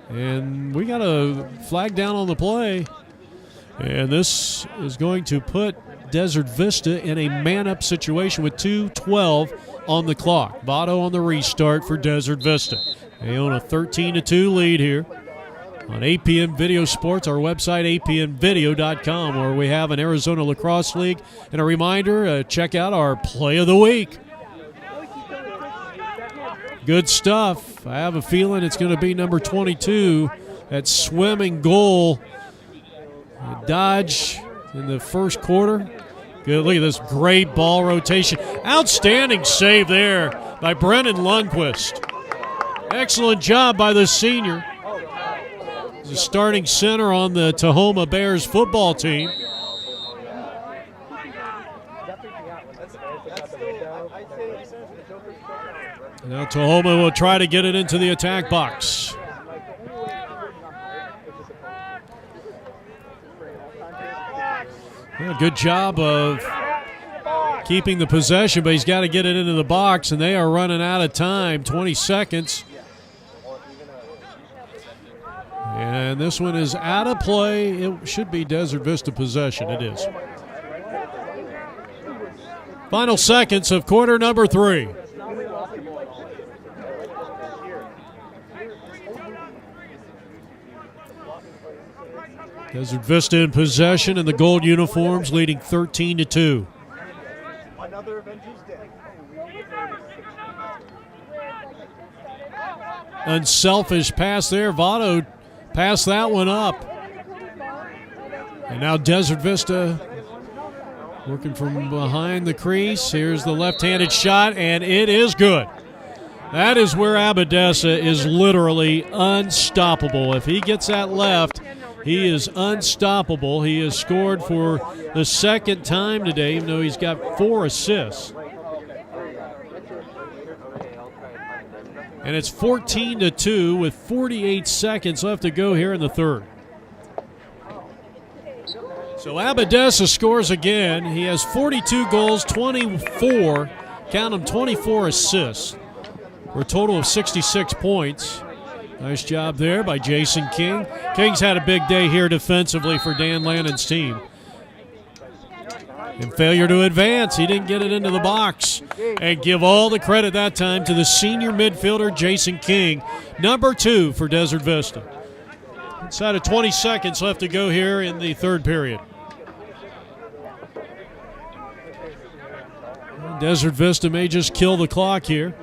And we got a flag down on the play. And this is going to put Desert Vista in a man-up situation with 2:12 on the clock. Votto on the restart for Desert Vista. They own a 13-2 lead here on APM Video Sports, our website, apmvideo.com, where we have an Arizona Lacrosse League. And a reminder, check out our Play of the Week. Good stuff. I have a feeling it's going to be number 22, that swimming goal. Dodge in the first quarter. Good, look at this great ball rotation. Outstanding save there by Brendan Lundquist. Excellent job by the senior. He's a starting center on the Tahoma Bears football team. Now Tahoma will try to get it into the attack box. Well, good job of keeping the possession, but he's got to get it into the box, and they are running out of time, 20 seconds. And And this one is out of play. It should be Desert Vista possession. It is. Final seconds of quarter number 3. Desert Vista in possession in the gold uniforms, leading 13-2. Unselfish pass there. Votto passed that one up. And now Desert Vista working from behind the crease. Here's the left-handed shot, and it is good. That is where Abadessa is literally unstoppable. If he gets that left, he is unstoppable. He has scored for the second time today, even though he's got 4 assists. And it's 14-2 with 48 seconds left to go here in the third. So Abadessa scores again. He has 42 goals, 24, count them, 24 assists for a total of 66 points. Nice job there by Jason King. King's had a big day here defensively for Dan Lannon's team. And failure to advance. He didn't get it into the box. And give all the credit that time to the senior midfielder, Jason King, number 2 for Desert Vista. Inside of 20 seconds left to go here in the third period. Desert Vista may just kill the clock here.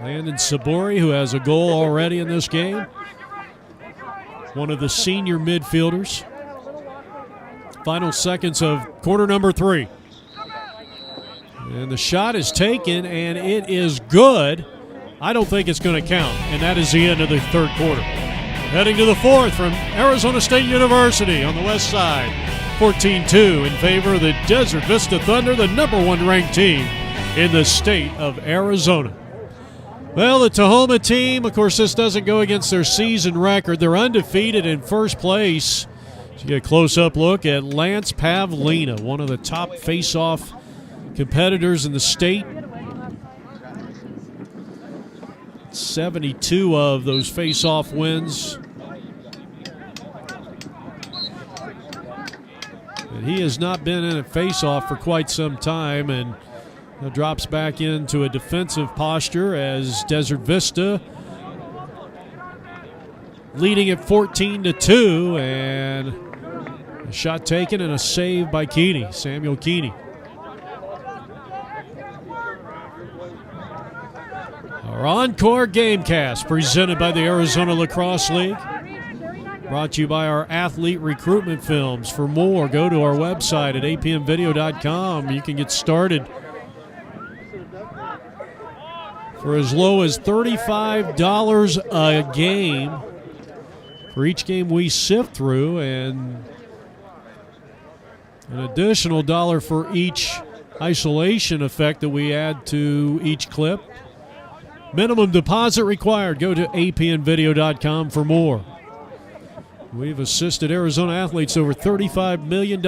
Landon Sabori, who has a goal already in this game. One of the senior midfielders. Final seconds of quarter number 3. And the shot is taken, and it is good. I don't think it's going to count, and that is the end of the third quarter. Heading to the fourth from Arizona State University on the west side. 14-2 in favor of the Desert Vista Thunder, the number 1 ranked team in the state of Arizona. Well, the Tahoma team, of course, this doesn't go against their season record. They're undefeated in first place. So you get a close-up look at Lance Pavlina, one of the top face-off competitors in the state. 72 of those face-off wins. And he has not been in a face-off for quite some time, and drops back into a defensive posture as Desert Vista leading at 14-2, and a shot taken and a save by Keeney, Samuel Keeney. Our Encore Gamecast presented by the Arizona Lacrosse League. Brought to you by our athlete recruitment films. For more, go to our website at apmvideo.com. You can get started for as low as $35 a game for each game we sift through, and an additional $1 for each isolation effect that we add to each clip. Minimum deposit required. Go to apnvideo.com for more. We've assisted Arizona athletes over $35 million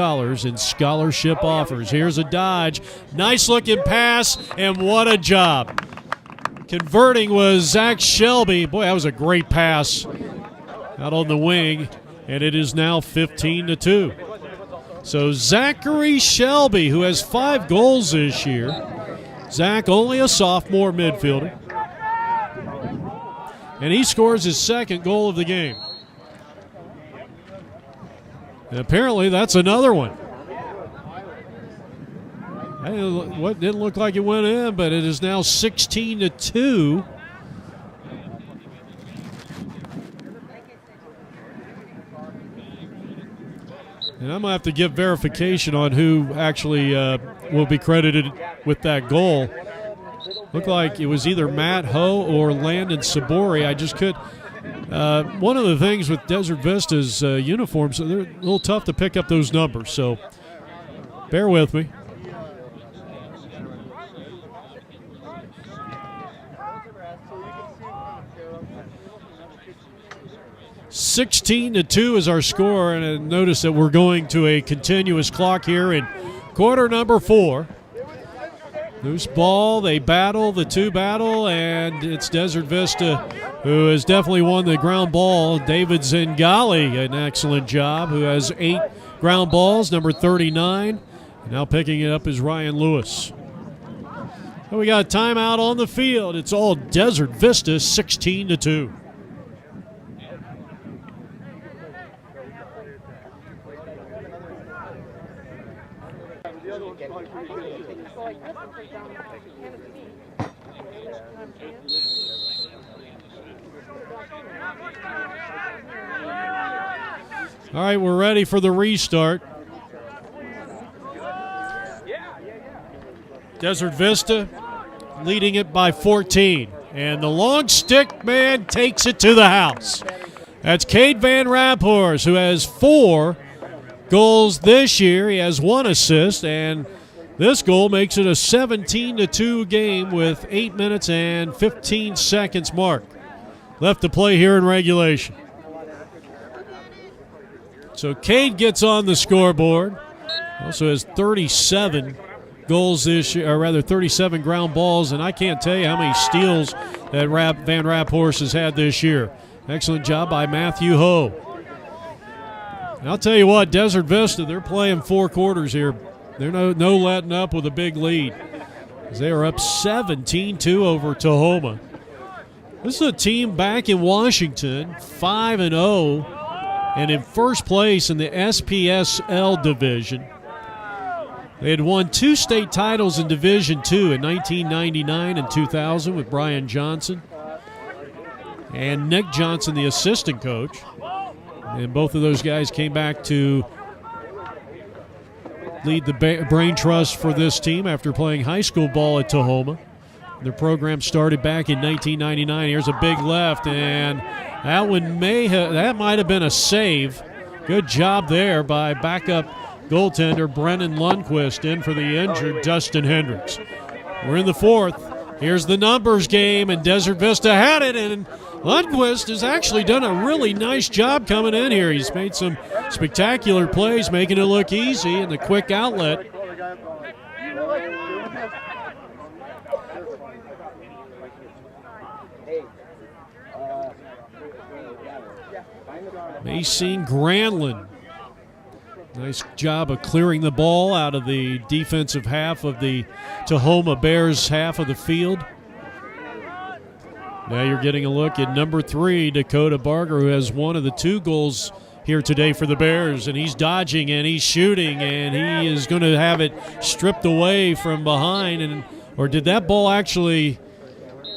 in scholarship offers. Here's a dodge. Nice-looking pass, and what a job. Converting was Zach Shelby. Boy, that was a great pass out on the wing, and it is now 15-2. So Zachary Shelby, who has 5 goals this year. Zach, only a sophomore midfielder. And he scores his second goal of the game. And apparently that's another one. What didn't look like it went in, but it is now 16-2. And I'm going to have to give verification on who actually will be credited with that goal. Looked like it was either Matt Ho or Landon Sabori. I just could. One of the things with Desert Vista's uniforms, they're a little tough to pick up those numbers, so bear with me. (16-2) is our score, and notice that we're going to a continuous clock here in quarter number 4. Loose ball, they battle, the two battle, and it's Desert Vista who has definitely won the ground ball. David Zengali, an excellent job, who has 8 ground balls, number 39. Now picking it up is Ryan Lewis. So we got a timeout on the field. It's all Desert Vista, 16-2. All right, we're ready for the restart. Desert Vista leading it by 14. And the long stick man takes it to the house. That's Cade Van Raphorst, who has 4 goals this year. He has 1 assist, and this goal makes it a 17-2 game with 8 minutes and 15 seconds mark left to play here in regulation. So Cade gets on the scoreboard. Also has 37 goals this year, or rather 37 ground balls, and I can't tell you how many steals that Van Raphorst has had this year. Excellent job by Matthew Ho. And I'll tell you what, Desert Vista, they're playing 4 quarters here. They're no letting up with a big lead, as they are up 17-2 over TAHOMA. This is a team back in Washington, 5-0, and in first place in the SPSL division. They had won 2 state titles in Division II in 1999 and 2000 with Brian Johnson and Nick Johnson, the assistant coach. And both of those guys came back to lead the brain trust for this team after playing high school ball at TAHOMA. Their program started back in 1999. Here's a big left, and that one that might have been a save. Good job there by backup goaltender Brennan Lundquist in for the injured Dustin Hendricks. We're in the 4th. Here's the numbers game, and Desert Vista had it, and Lundquist has actually done a really nice job coming in here. He's made some spectacular plays, making it look easy, and the quick outlet. Mason Granlund. Nice job of clearing the ball out of the defensive half of the TAHOMA Bears half of the field. Now you're getting a look at number 3, Dakota Barger, who has one of the 2 goals here today for the Bears, and he's dodging and he's shooting, and he is going to have it stripped away from behind. Or did that ball actually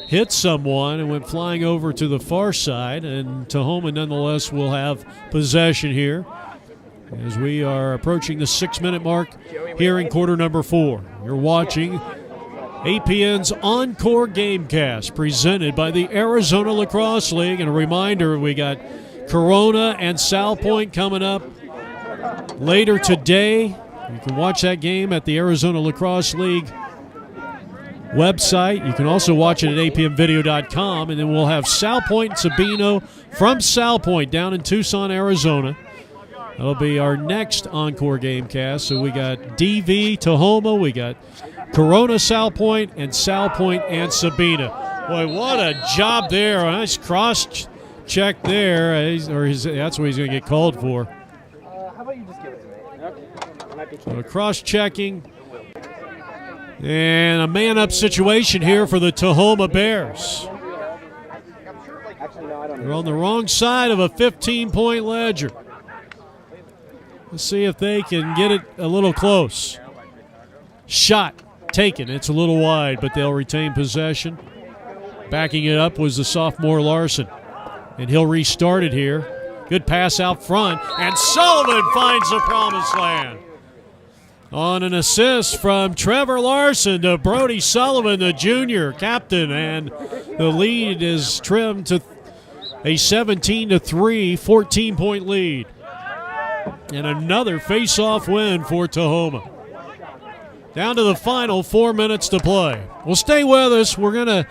hit someone and went flying over to the far side? And TAHOMA nonetheless will have possession here as we are approaching the 6-minute mark here in quarter number 4. You're watching APN's Encore Gamecast, presented by the Arizona Lacrosse League. And a reminder, we got Corona and South Point coming up later today. You can watch that game at the Arizona Lacrosse League website. You can also watch it at apmvideo.com. And then we'll have South Point and Sabino from South Point down in Tucson, Arizona. That'll be our next Encore Gamecast. So we got DV TAHOMA, we got Corona South Point, and South Point and Sabina. Boy, what a job there. A nice cross check there. That's what he's going to get called for. How about you just give it to me? So cross-checking. And a man-up situation here for the TAHOMA Bears. They're on the wrong side of a 15-point ledger. Let's see if they can get it a little close. Shot taken. It's a little wide, but they'll retain possession. Backing it up was the sophomore Larson. And he'll restart it here. Good pass out front. And Sullivan finds the promised land. On an assist from Trevor Larson to Brody Sullivan, the junior captain. And the lead is trimmed to a 17-3, 14-point lead. And another face-off win for TAHOMA. Down to the final 4 minutes to play. Well, stay with us. We're gonna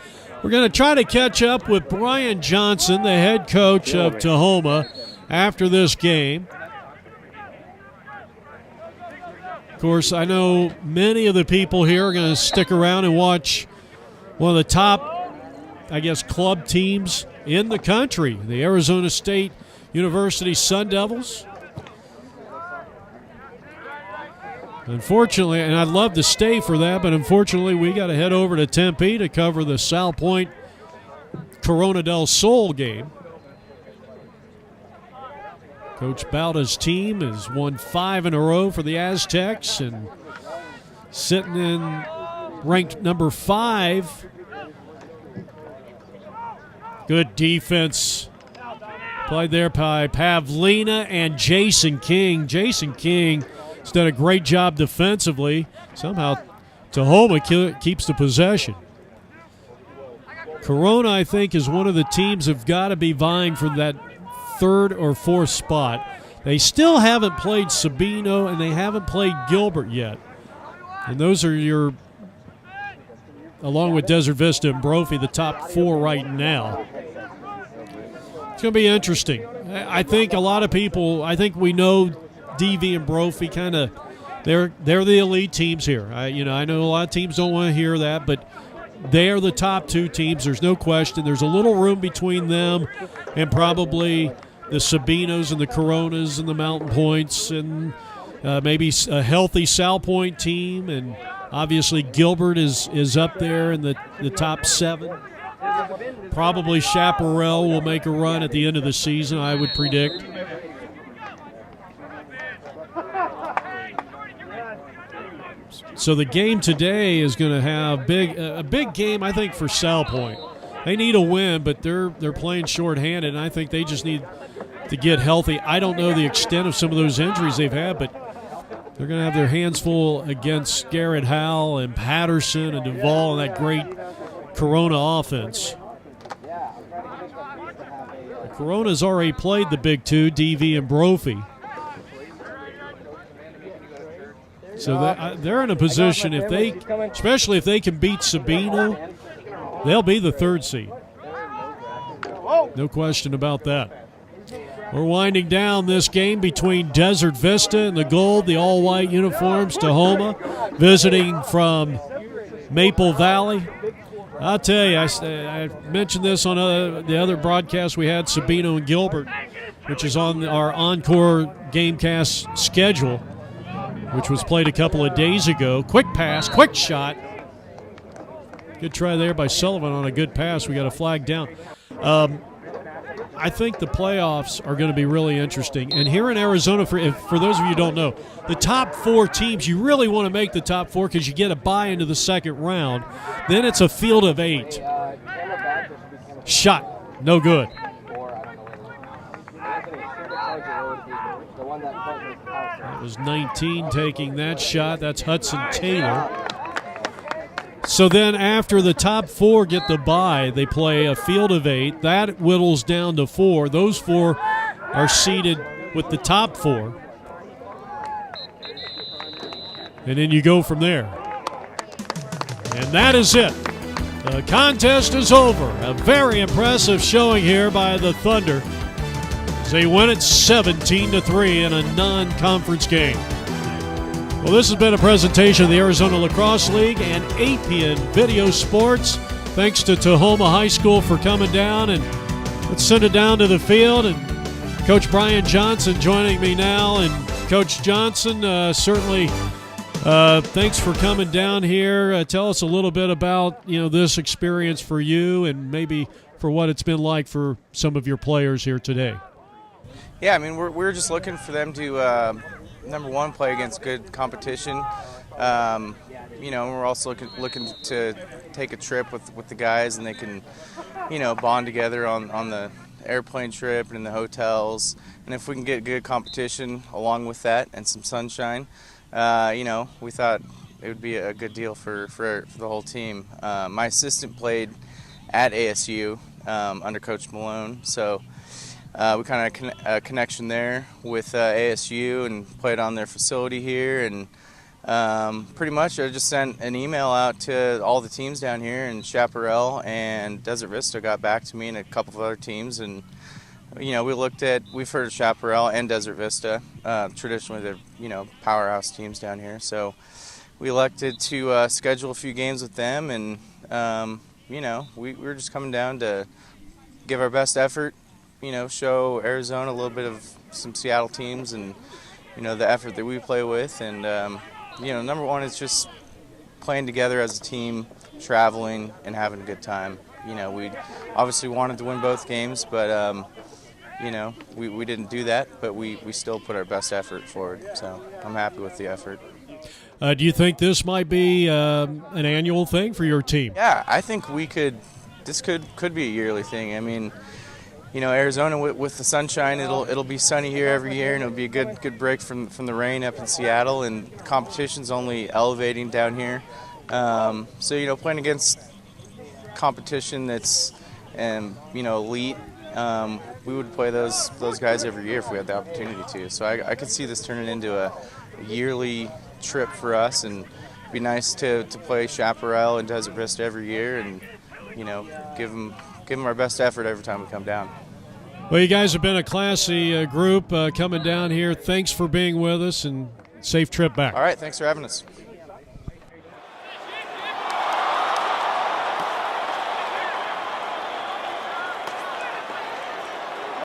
try to catch up with Brian Johnson, the head coach of TAHOMA, after this game. course, I know many of the people here are going to stick around and watch one of the top, I guess, club teams in the country, the Arizona State University Sun Devils. Unfortunately, and I'd love to stay for that, but unfortunately we got to head over to Tempe to cover the Sal Point Corona del Sol game. Coach Bauta's team has won 5 in a row for the Aztecs and sitting in ranked number 5. Good defense played there by Pavlina and Jason King. Jason King has done a great job defensively. Somehow Tahoma keeps the possession. Corona, I think, is one of the teams that have got to be vying for that 3rd or 4th spot. They still haven't played Sabino and they haven't played Gilbert yet. And those are your, along with Desert Vista and Brophy, the top 4 right now. It's going to be interesting. I think a lot of people, I think we know DV and Brophy kind of, they're the elite teams here. I know a lot of teams don't want to hear that, but they are the top 2 teams. There's no question. There's a little room between them and probably the Sabinos and the Coronas and the Mountain Points and maybe a healthy Sal Point team. And obviously Gilbert is up there in the top 7. Probably Chaparral will make a run at the end of the season, I would predict. So the game today is going to have a big game, I think, for Sal Point. They need a win, but they're playing shorthanded, and I think they just need to get healthy. I don't know the extent of some of those injuries they've had, but they're going to have their hands full against Garrett Howell and Patterson and Duvall and that great Corona offense. Corona's already played the big 2, DV and Brophy. So they're in a position, especially if they can beat Sabino, they'll be the 3rd seed. No question about that. We're winding down this game between Desert Vista and the gold, the all-white uniforms, Tahoma, visiting from Maple Valley. I'll tell you, I mentioned this on the other broadcast we had, Sabino and Gilbert, which is on our ENCORE GameCast schedule, which was played a couple of days ago. Quick pass, quick shot. Good try there by Sullivan on a good pass. We got a flag down. I think the playoffs are going to be really interesting. And here in Arizona, for those of you who don't know, the top 4 teams, you really want to make the top 4 because you get a bye into the 2nd round. Then it's a field of 8. Shot, no good. That was 19 taking that shot. That's Hudson Taylor. So then after the top 4 get the bye, they play a field of 8. That whittles down to 4. Those 4 are seeded with the top 4. And then you go from there. And that is it. The contest is over. A very impressive showing here by the Thunder as they win it 17-3 in a non-conference game. Well, this has been a presentation of the Arizona Lacrosse League and APN Video Sports. Thanks to Tahoma High School for coming down, and let's send it down to the field. And Coach Brian Johnson joining me now. And Coach Johnson, certainly thanks for coming down here. Tell us a little bit about this experience for you and maybe for what it's been like for some of your players here today. Yeah, I mean, we're just looking for them to number one, play against good competition. We're also looking to take a trip with the guys, and they can, bond together on the airplane trip and in the hotels. And if we can get good competition along with that and some sunshine, we thought it would be a good deal for the whole team. My assistant played at ASU under Coach Malone, so we kind of a connection there with ASU and played on their facility here. And pretty much I just sent an email out to all the teams down here, and Chaparral and Desert Vista got back to me and a couple of other teams, and you know, we've heard of Chaparral and Desert Vista. Traditionally, they're, you know, powerhouse teams down here. So we elected to schedule a few games with them, and you know, we're just coming down to give our best effort, you know, show Arizona a little bit of some Seattle teams and, you know, the effort that we play with. And, you know, number one is just playing together as a team, traveling, and having a good time. You know, we obviously wanted to win both games, but, you know, we didn't do that, but we still put our best effort forward. So I'm happy with the effort. Do you think this might be an annual thing for your team? Yeah, I think this could be a yearly thing. I mean, you know, Arizona with the sunshine, it'll be sunny here every year, and it'll be a good break from the rain up in Seattle, and competition's only elevating down here. So, you know, playing against competition that's, you know, elite, we would play those guys every year if we had the opportunity to. So I could see this turning into a yearly trip for us, and it'd be nice to play Chaparral and Desert Vista every year, and, you know, give them our best effort every time we come down. Well, you guys have been a classy group coming down here. Thanks for being with us, and safe trip back. All right, thanks for having us.